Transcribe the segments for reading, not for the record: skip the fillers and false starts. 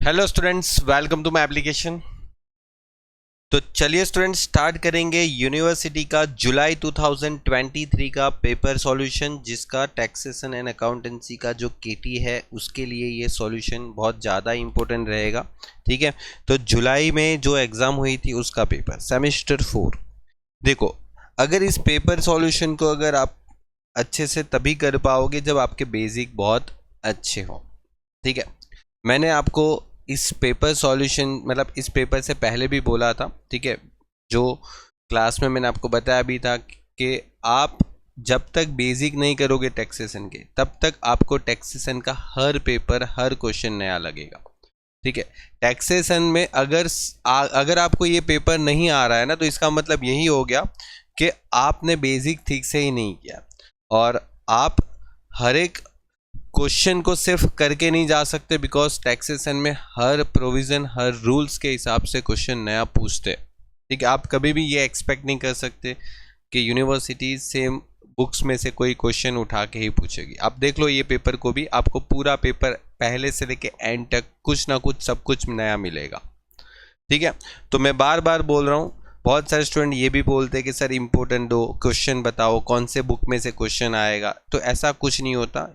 Hello students, welcome to my application. तो चलिए students start करेंगे यूनिवर्सिटी का जुलाई 2023 का पेपर सॉल्यूशन, जिसका टैक्सेशन एंड अकाउंटेंसी का जो केटी है उसके लिए ये सॉल्यूशन बहुत ज़्यादा इंपॉर्टेंट रहेगा। ठीक है, तो जुलाई में जो एग्ज़ाम हुई थी उसका पेपर सेमेस्टर 4। देखो, अगर इस पेपर सॉल्यूशन को अगर आप अच्छे से तभी कर पाओगे जब आपके बेसिक बहुत अच्छे हों। ठीक है, मैंने आपको इस पेपर सॉल्यूशन मतलब इस पेपर से पहले भी बोला था। ठीक है, जो क्लास में मैंने आपको बताया भी था कि आप जब तक बेसिक नहीं करोगे टैक्सेशन के तब तक आपको टैक्सेशन का हर पेपर हर क्वेश्चन नया लगेगा। ठीक है, टैक्सेशन में अगर आपको ये पेपर नहीं आ रहा है ना, तो इसका मतलब यही हो गया कि आपने बेसिक ठीक से ही नहीं किया और आप हर एक क्वेश्चन को सिर्फ करके नहीं जा सकते, बिकॉज टैक्सेशन में हर प्रोविज़न हर रूल्स के हिसाब से क्वेश्चन नया पूछते हैं। ठीक है, आप कभी भी ये एक्सपेक्ट नहीं कर सकते कि यूनिवर्सिटी सेम बुक्स में से कोई क्वेश्चन उठा के ही पूछेगी। आप देख लो, ये पेपर को भी आपको पूरा पेपर पहले से लेके एंड तक कुछ ना कुछ सब कुछ नया मिलेगा। ठीक है, तो मैं बार बार बोल रहा हूँ, बहुत सारे स्टूडेंट ये भी बोलते हैं कि सर इम्पोर्टेंट दो क्वेश्चन बताओ, कौन से बुक में से क्वेश्चन आएगा। तो ऐसा कुछ नहीं होता,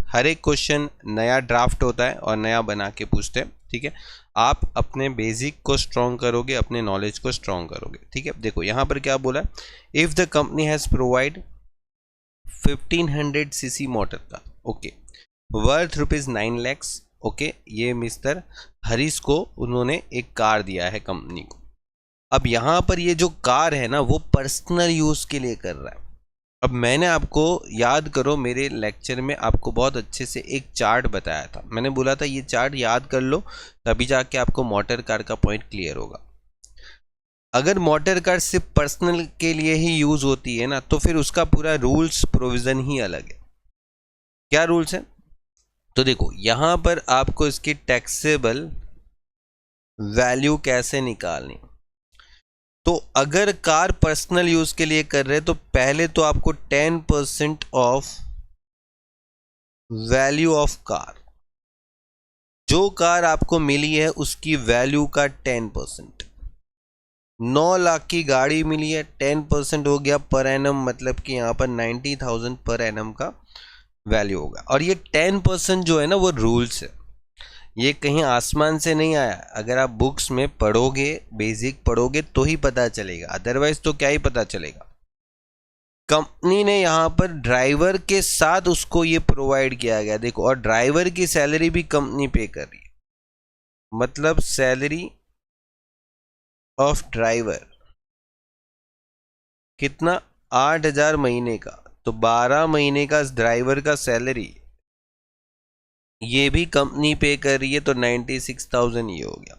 हर एक क्वेश्चन नया ड्राफ्ट होता है और नया बना के पूछते हैं। ठीक है, आप अपने बेसिक को स्ट्रॉन्ग करोगे, अपने नॉलेज को स्ट्रॉन्ग करोगे। ठीक है, देखो यहाँ पर क्या बोला है, if the company has provide 1500 CC motor का, ओके, वर्थ ₹9 lakhs। ओके, ये मिस्टर हरीश को उन्होंने एक कार दिया है कंपनी को। अब यहाँ पर ये जो कार है ना, वो पर्सनल यूज़ के लिए कर रहा है। अब मैंने आपको याद करो, मेरे लेक्चर में आपको बहुत अच्छे से एक चार्ट बताया था। मैंने बोला था ये चार्ट याद कर लो, तभी जाके आपको मोटर कार का पॉइंट क्लियर होगा। अगर मोटर कार सिर्फ पर्सनल के लिए ही यूज़ होती है ना, तो फिर उसका पूरा रूल्स प्रोविज़न ही अलग है। क्या रूल्स है? तो देखो यहाँ पर आपको इसकी टैक्सेबल वैल्यू कैसे निकालनी। तो अगर कार पर्सनल यूज़ के लिए कर रहे हैं तो पहले तो आपको 10% ऑफ वैल्यू ऑफ कार, जो कार आपको मिली है उसकी वैल्यू का 10%। 9 लाख की गाड़ी मिली है, 10% हो गया पर एनम, मतलब कि यहाँ पर 90,000 पर एनम का वैल्यू होगा। और ये 10% जो है ना, वो रूल्स है, ये कहीं आसमान से नहीं आया। अगर आप बुक्स में पढ़ोगे, बेसिक पढ़ोगे तो ही पता चलेगा, अदरवाइज तो क्या ही पता चलेगा। कंपनी ने यहाँ पर ड्राइवर के साथ उसको ये प्रोवाइड किया गया, देखो, और ड्राइवर की सैलरी भी कंपनी पे कर रही है। मतलब सैलरी ऑफ ड्राइवर कितना, 8,000 महीने का, तो 12 महीने का ड्राइवर का सैलरी ये भी कंपनी पे कर रही है, तो 96,000 ये हो गया।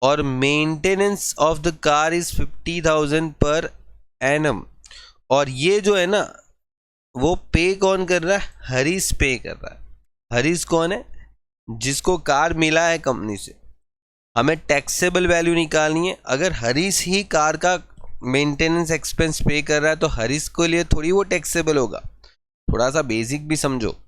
और maintenance of the car is 50,000 per annum. और ये जो है ना, वो पे कौन कर रहा है? हरीश पे कर रहा है। हरीश कौन है? जिसको कार मिला है कंपनी से। हमें टैक्सेबल वैल्यू निकालनी है। अगर हरीश ही कार का मेंटेनेंस एक्सपेंस पे कर रहा है तो हरीश के लिए थोड़ी वो टैक्सेबल होगा। थोड़ा सा बेसिक भी समझो।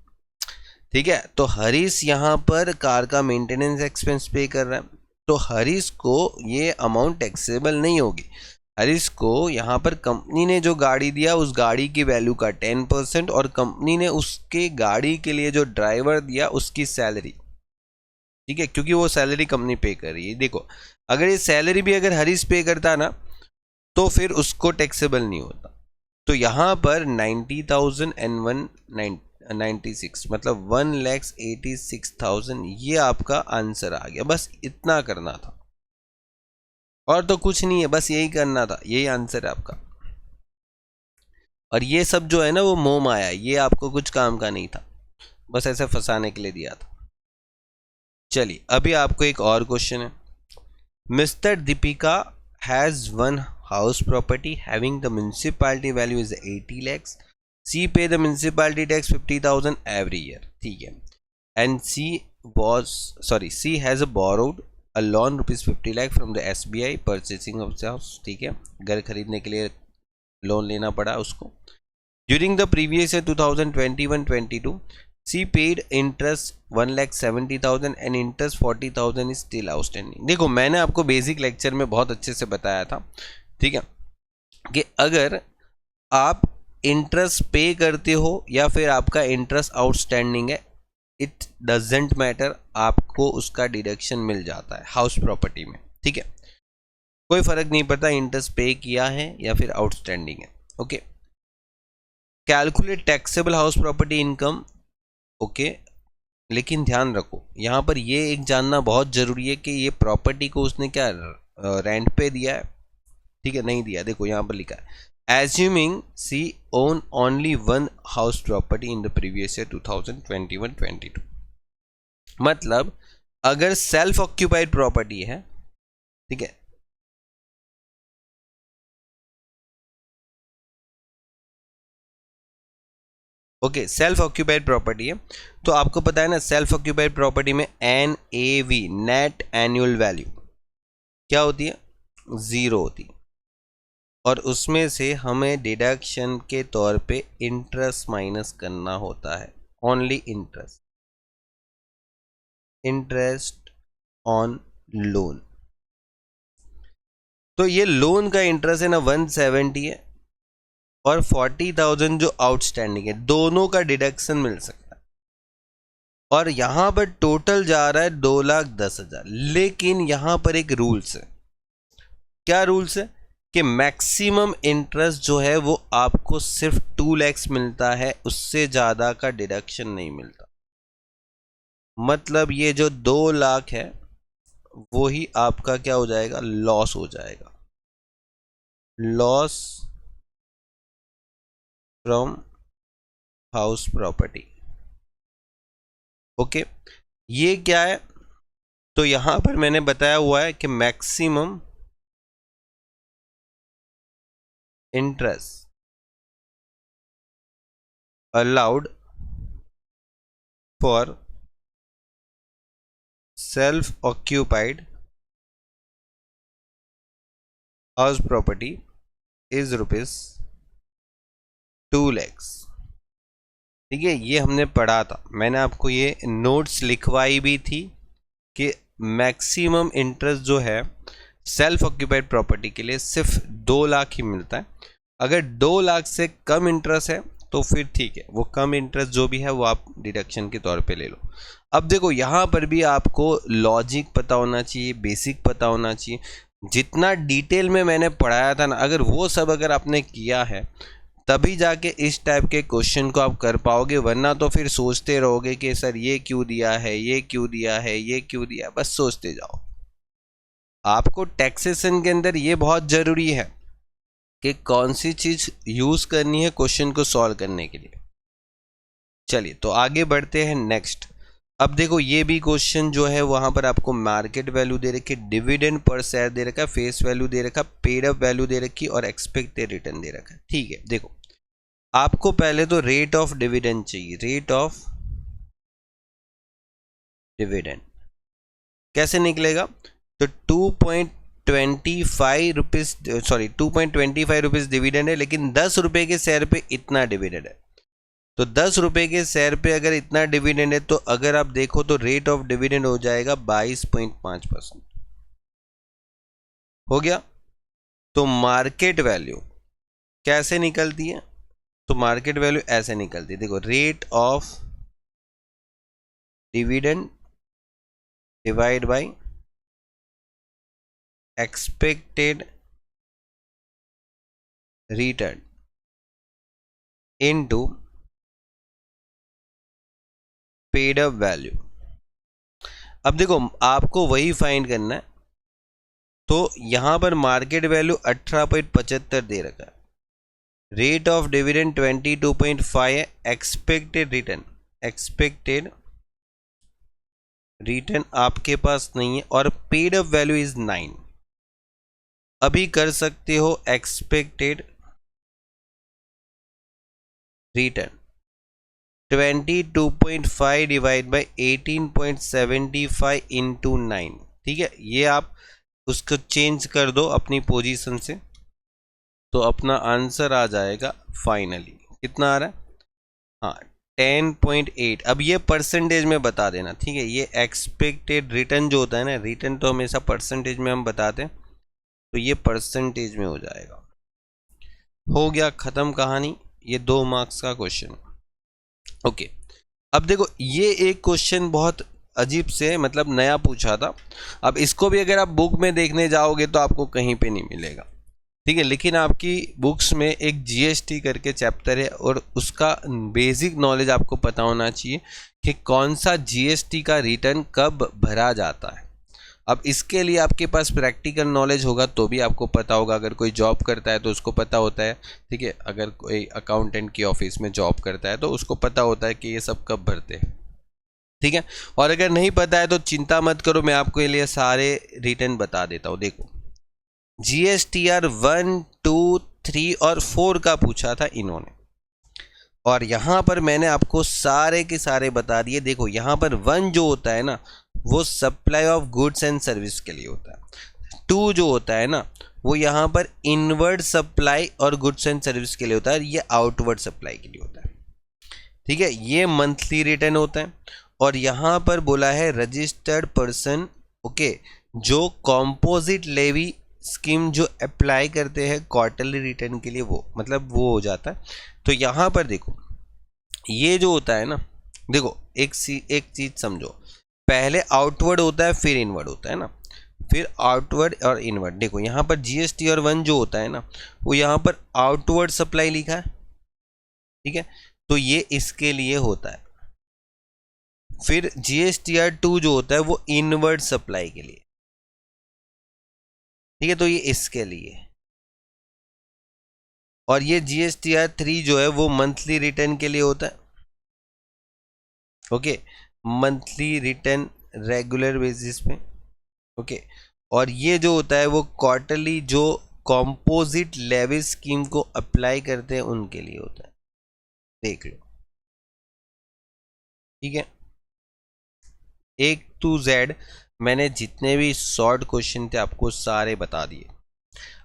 ठीक है, तो हरीश यहाँ पर कार का मेंटेनेंस एक्सपेंस पे कर रहा है, तो हरीश को ये अमाउंट टैक्सेबल नहीं होगी। हरीश को यहाँ पर कंपनी ने जो गाड़ी दिया उस गाड़ी की वैल्यू का 10%, और कंपनी ने उसके गाड़ी के लिए जो ड्राइवर दिया उसकी सैलरी। ठीक है, क्योंकि वो सैलरी कंपनी पे कर रही है। देखो, अगर ये सैलरी भी अगर हरीश पे करता ना, तो फिर उसको टैक्सेबल नहीं होता। तो यहाँ पर 90,000 एंड 196, मतलब 1,86,000, ये आपका आंसर आ गया। बस इतना करना था और तो कुछ नहीं है, बस यही करना था, यही आंसर है आपका। और ये सब जो है ना, वो मोह माया, ये आपको कुछ काम का नहीं था, बस ऐसे फंसाने के लिए दिया था। चलिए, अभी आपको एक और क्वेश्चन है। Mister Deepika has one house property having the municipality value is 80 lakhs. She pay the municipality tax 50,000 every year. ठीक है, and she has borrowed a loan rupees 50 lakh from the SBI purchasing of the house. ठीक है, घर खरीदने के लिए loan लेना पड़ा उसको। During the previous year 2021-22 she paid interest 1,70,000 and interest 40,000 is still outstanding. देखो मैंने आपको बेसिक लेक्चर में बहुत अच्छे से बताया था, ठीक है, कि अगर आप इंटरेस्ट पे करते हो या फिर आपका इंटरेस्ट आउटस्टैंडिंग है, इट डजेंट मैटर, आपको उसका डिडक्शन मिल जाता है हाउस प्रॉपर्टी में, ठीक है, कोई फर्क नहीं पड़ता इंटरेस्ट पे किया है या फिर आउटस्टैंडिंग है। Okay, calculate taxable house property income. Okay, लेकिन ध्यान रखो यहाँ पर ये एक जानना बहुत जरूरी है कि ये प्रॉपर्टी को उसने क्या रेंट पे दिया है, ठीक है, नहीं दिया। देखो यहाँ पर लिखा है assuming she own only one house property in the previous year 2021-22, मतलब अगर सेल्फ ऑक्यूपाइड प्रॉपर्टी है, ठीक है, ओके, सेल्फ ऑक्यूपाइड प्रॉपर्टी है तो आपको पता है ना सेल्फ ऑक्यूपाइड प्रॉपर्टी में NAV नेट एनुअल वैल्यू क्या होती है, 0 होती है, और उसमें से हमें डिडक्शन के तौर पे इंटरेस्ट माइनस करना होता है, only interest, interest on loan. तो ये लोन का इंटरेस्ट है ना 170 है और 40,000 जो आउटस्टैंडिंग है, दोनों का डिडक्शन मिल सकता है, और यहां पर टोटल जा रहा है 2,10,000। लेकिन यहां पर एक रूल्स है, क्या रूल्स है कि मैक्सिमम इंटरेस्ट जो है वो आपको सिर्फ 2 लाख मिलता है, उससे ज्यादा का डिडक्शन नहीं मिलता। मतलब ये जो 2 लाख है वो ही आपका क्या हो जाएगा, लॉस हो जाएगा, loss from house property. Okay, ये क्या है, तो यहां पर मैंने बताया हुआ है कि maximum interest allowed for self occupied house property is ₹2 lakhs। ठीक है, ये हमने पढ़ा था, मैंने आपको ये नोट्स लिखवाई भी थी कि मैक्सिमम इंटरेस्ट जो है सेल्फ ऑक्यूपाइड प्रॉपर्टी के लिए सिर्फ 2 लाख ही मिलता है। अगर 2 लाख से कम इंटरेस्ट है तो फिर ठीक है, वो कम इंटरेस्ट जो भी है वो आप डिडक्शन के तौर पे ले लो। अब देखो यहाँ पर भी आपको लॉजिक पता होना चाहिए, बेसिक पता होना चाहिए, जितना डिटेल में मैंने पढ़ाया था ना, अगर वो सब अगर आपने किया है तभी जाके इस टाइप के क्वेश्चन को आप कर पाओगे, वरना तो फिर सोचते रहोगे कि सर ये क्यों दिया है, ये क्यों दिया है, ये क्यों दिया है, बस सोचते जाओ। आपको टैक्सेशन के अंदर ये बहुत ज़रूरी है कि कौन सी चीज़ यूज़ करनी है क्वेश्चन को सॉल्व करने के लिए। चलिए तो आगे बढ़ते हैं नेक्स्ट। अब देखो ये भी क्वेश्चन जो है वहाँ पर आपको मार्केट वैल्यू दे रखी, डिविडेंड पर शेयर दे रखा, फेस वैल्यू दे रखा, पेड अप वैल्यू दे रखी और एक्सपेक्टेड रिटर्न दे रखा। ठीक है, देखो आपको पहले तो रेट ऑफ डिविडेंड चाहिए, रेट ऑफ डिविडेंड कैसे निकलेगा, तो 2.25 रुपीज, सॉरी 2.25 रुपीज डिविडेंड है, लेकिन 10 रुपए के शेयर पे इतना डिविडेंड है, तो 10 रुपए के शेयर पे अगर इतना डिविडेंड है तो अगर आप देखो तो रेट ऑफ डिविडेंड हो जाएगा 22.5% हो गया। तो मार्केट वैल्यू कैसे निकलती है, तो मार्केट वैल्यू ऐसे निकलती है, देखो rate of dividend divide by expected return into paid up value. अब देखो आपको वही फाइंड करना है, तो यहां पर मार्केट वैल्यू 18.75 दे रखा है, रेट ऑफ डिविडेंड 22.5 है, एक्सपेक्टेड रिटर्न आपके पास नहीं है, और पेड अप वैल्यू इज 9। अभी कर सकते हो expected return 22.5 divide by 18.75 into 9। ठीक है, ये आप उसको चेंज कर दो अपनी पोजीशन से, तो अपना आंसर आ जाएगा फाइनली कितना आ रहा है, हाँ 10.8। अब ये परसेंटेज में बता देना, ठीक है। ये एक्सपेक्टेड रिटर्न जो होता है ना, रिटर्न तो हमेशा परसेंटेज में हम बताते हैं, तो ये परसेंटेज में हो जाएगा। हो गया, खत्म कहानी। ये 2 मार्क्स का क्वेश्चन। ओके, अब देखो ये एक क्वेश्चन बहुत अजीब से मतलब नया पूछा था। अब इसको भी अगर आप बुक में देखने जाओगे तो आपको कहीं पे नहीं मिलेगा, ठीक है। लेकिन आपकी बुक्स में एक जीएसटी करके चैप्टर है और उसका बेसिक नॉलेज आपको पता होना चाहिए कि कौन सा जीएसटी का रिटर्न कब भरा जाता है। अब इसके लिए आपके पास प्रैक्टिकल नॉलेज होगा तो भी आपको पता होगा। अगर कोई जॉब करता है तो उसको पता होता है, ठीक है। अगर कोई अकाउंटेंट की ऑफिस में जॉब करता है तो उसको पता होता है कि ये सब कब भरते हैं, ठीक है। और अगर नहीं पता है तो चिंता मत करो, मैं आपको लिए सारे रिटर्न बता देता हूँ। देखो जीएसटीआर 1, 2, 3 और 4 का पूछा था इन्होंने, और यहाँ पर मैंने आपको सारे के सारे बता दिए। देखो यहाँ पर 1 जो होता है ना, वो supply of goods and service के लिए होता है। 2 जो होता है ना, वो यहाँ पर इनवर्ड सप्लाई और गुड्स एंड सर्विस के लिए होता है, ये आउटवर्ड सप्लाई के लिए होता है, ठीक है। ये मंथली रिटर्न होता है। और यहाँ पर बोला है रजिस्टर्ड पर्सन, ओके, जो कॉम्पोजिट लेवी स्कीम जो अप्लाई करते हैं क्वार्टरली रिटर्न के लिए, वो मतलब वो हो जाता है। तो यहाँ पर देखो ये जो होता है ना, देखो एक चीज समझो, पहले आउटवर्ड होता है फिर इनवर्ड होता है ना, फिर आउटवर्ड और इनवर्ड। देखो यहाँ पर जीएसटी और 1 जो होता है ना, वो यहाँ पर आउटवर्ड सप्लाई लिखा है, ठीक है। तो ये इसके लिए होता है। फिर जीएसटीआर 2 जो होता है वो इनवर्ड सप्लाई के लिए, ठीक है। तो ये इसके लिए। और ये जीएसटीआर 3 जो है वो मंथली रिटर्न के लिए होता है, okay, monthly return regular basis पे, ओके। और ये जो होता है वो क्वार्टरली जो कॉम्पोजिट लेवी स्कीम को अप्लाई करते हैं उनके लिए होता है, देख लो, ठीक है। A to Z मैंने जितने भी शॉर्ट क्वेश्चन थे आपको सारे बता दिए।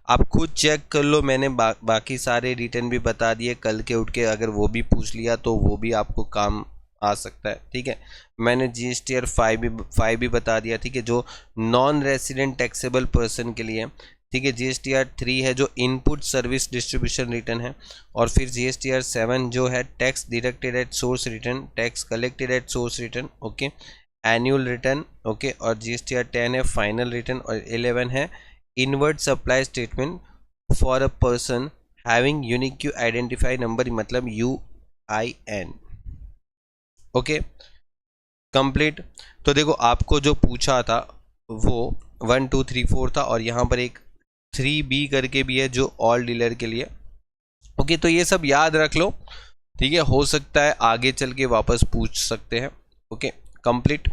आप खुद चेक कर लो, मैंने बाकी सारे रिटर्न भी बता दिए। कल के उठ के अगर वो भी पूछ लिया तो वो भी आपको काम आ सकता है, ठीक है। मैंने जीएसटीआर 5 भी बता दिया, ठीक है, जो नॉन रेसिडेंट टैक्सेबल पर्सन के लिए, ठीक है। जीएसटीआर 3 है जो इनपुट सर्विस डिस्ट्रीब्यूशन रिटर्न है। और फिर जीएसटीआर 7 जो है tax deducted at source return, tax collected at source return, okay, annual return, okay. और जीएसटीआर 10 है फाइनल रिटर्न। और 11 है inward supply statement for a person having unique identify number, मतलब UIN, ओके, कंप्लीट। तो देखो आपको जो पूछा था वो 1, 2, 3, 4 था, और यहाँ पर एक 3B करके भी है जो ऑल डीलर के लिए, ओके। तो ये सब याद रख लो, ठीक है। हो सकता है आगे चल के वापस पूछ सकते हैं, ओके, कंप्लीट।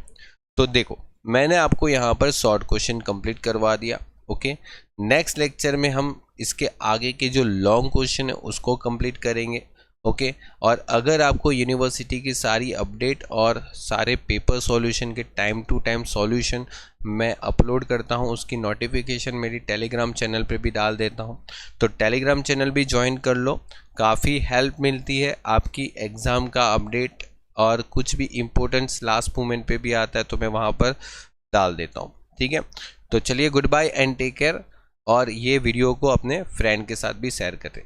तो देखो मैंने आपको यहाँ पर शॉर्ट क्वेश्चन कंप्लीट करवा दिया, ओके। नेक्स्ट लेक्चर में हम इसके आगे के जो लॉन्ग क्वेश्चन है उसको कंप्लीट करेंगे, ओके। और अगर आपको यूनिवर्सिटी की सारी अपडेट और सारे पेपर सॉल्यूशन के टाइम टू टाइम सॉल्यूशन मैं अपलोड करता हूं, उसकी नोटिफिकेशन मेरी टेलीग्राम चैनल पे भी डाल देता हूं, तो टेलीग्राम चैनल भी ज्वाइन कर लो। काफ़ी हेल्प मिलती है आपकी एग्ज़ाम का अपडेट, और कुछ भी इम्पोर्टेंट्स लास्ट मोमेंट पे भी आता है तो मैं वहाँ पर डाल देता हूँ, ठीक है। तो चलिए, goodbye and take care, और ये वीडियो को अपने फ्रेंड के साथ भी शेयर करें।